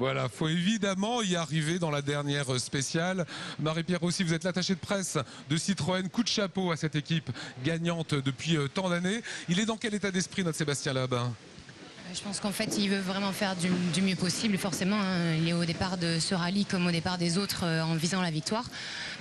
Voilà, faut évidemment y arriver dans la dernière spéciale. Marie-Pierre aussi, vous êtes l'attachée de presse de Citroën. Coup de chapeau à cette équipe gagnante depuis tant d'années. Il est dans quel état d'esprit notre Sébastien Loeb? Je pense qu'en fait, il veut vraiment faire du mieux possible. Forcément, hein, il est au départ de ce rallye comme au départ des autres en visant la victoire.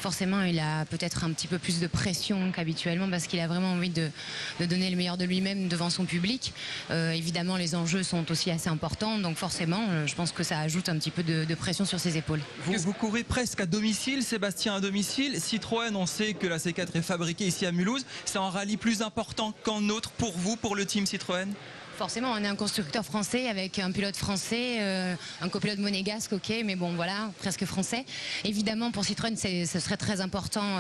Forcément, il a peut-être un petit peu plus de pression qu'habituellement parce qu'il a vraiment envie de donner le meilleur de lui-même devant son public. Évidemment, les enjeux sont aussi assez importants. Donc forcément, je pense que ça ajoute un petit peu de pression sur ses épaules. Vous courez presque à domicile, Sébastien à domicile. Citroën, on sait que la C4 est fabriquée ici à Mulhouse. C'est un rallye plus important qu'un autre pour vous, pour le team Citroën? Forcément, on est un constructeur français avec un pilote français, un copilote monégasque, ok, mais bon, voilà, presque français. Évidemment, pour Citroën, ce serait très important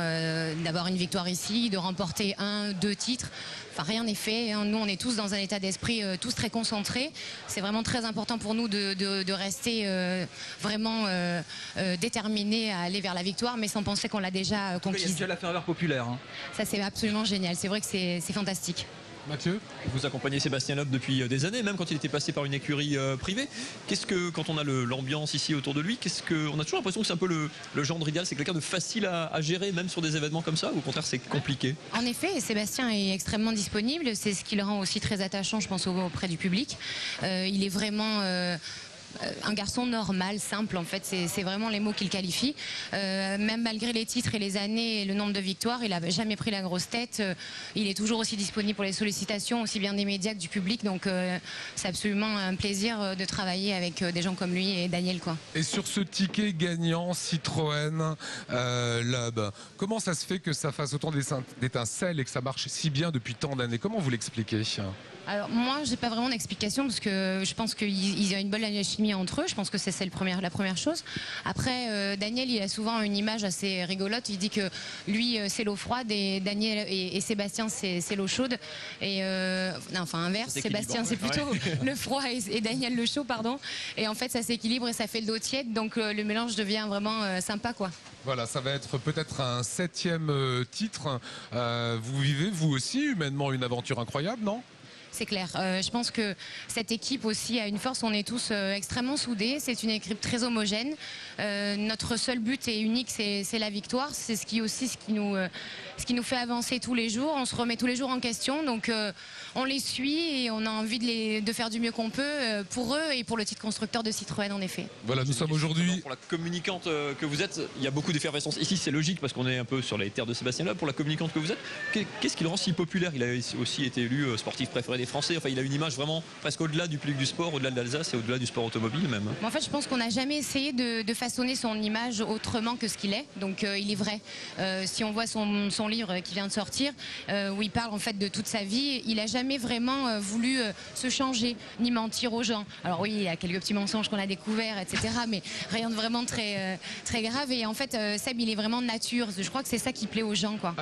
d'avoir une victoire ici, de remporter 1, 2 titres. Enfin, rien n'est fait. Hein. Nous, on est tous dans un état d'esprit, tous très concentrés. C'est vraiment très important pour nous de rester vraiment déterminés à aller vers la victoire, mais sans penser qu'on l'a déjà conquise. Il y a déjà la ferveur populaire. Hein. Ça, c'est absolument génial. C'est vrai que c'est fantastique. Mathieu, vous accompagnez Sébastien Loeb depuis des années, même quand il était passé par une écurie privée. Qu'est-ce que, quand on a l'ambiance ici autour de lui, on a toujours l'impression que c'est un peu le gendre idéal, c'est quelqu'un de facile à gérer, même sur des événements comme ça, ou au contraire c'est compliqué? En effet, Sébastien est extrêmement disponible, c'est ce qui le rend aussi très attachant, je pense, auprès du public. Il est vraiment un garçon normal, simple, en fait, c'est vraiment les mots qu'il qualifie. Même malgré les titres et les années et le nombre de victoires, il n'a jamais pris la grosse tête. Il est toujours aussi disponible pour les sollicitations, aussi bien des médias que du public. Donc c'est absolument un plaisir de travailler avec des gens comme lui et Daniel, quoi. Et sur ce ticket gagnant Citroën Loeb, comment ça se fait que ça fasse autant d'étincelles et que ça marche si bien depuis tant d'années? Comment vous l'expliquez? Alors moi, j'ai pas vraiment d'explication parce que je pense qu'il y a une bonne alchimie entre eux. Je pense que c'est la première chose. Après, Daniel, il a souvent une image assez rigolote. Il dit que lui, c'est l'eau froide et Daniel et Sébastien, c'est l'eau chaude. Et non, enfin inverse. Sébastien, c'est plutôt le froid et Daniel le chaud, pardon. Et en fait, ça s'équilibre et ça fait le dos tiède. Donc le mélange devient vraiment sympa, quoi. Voilà, ça va être peut-être un 7e titre. Vous vivez, vous aussi, humainement, une aventure incroyable, non? C'est clair. Je pense que cette équipe aussi a une force. On est tous extrêmement soudés. C'est une équipe très homogène. Notre seul but et unique, c'est la victoire. C'est ce qui nous fait avancer tous les jours. On se remet tous les jours en question. Donc on les suit et on a envie de faire du mieux qu'on peut pour eux et pour le titre constructeur de Citroën, en effet. Voilà, nous sommes aujourd'hui... Pour la communicante que vous êtes, il y a beaucoup d'effervescence. Ici, c'est logique parce qu'on est un peu sur les terres de Sébastien Loeb. Pour la communicante que vous êtes, qu'est-ce qui le rend si populaire? Il a aussi été élu sportif préféré des Français. Enfin, il a une image vraiment presque au-delà du public du sport, au-delà de l'Alsace et au-delà du sport automobile même. En fait, je pense qu'on n'a jamais essayé de façonner son image autrement que ce qu'il est. Donc, il est vrai. Si on voit son livre qui vient de sortir, où il parle en fait de toute sa vie, il n'a jamais vraiment voulu se changer ni mentir aux gens. Alors oui, il y a quelques petits mensonges qu'on a découverts, etc. Mais rien de vraiment très grave. Et en fait, Seb, il est vraiment nature. Je crois que c'est ça qui plaît aux gens, quoi.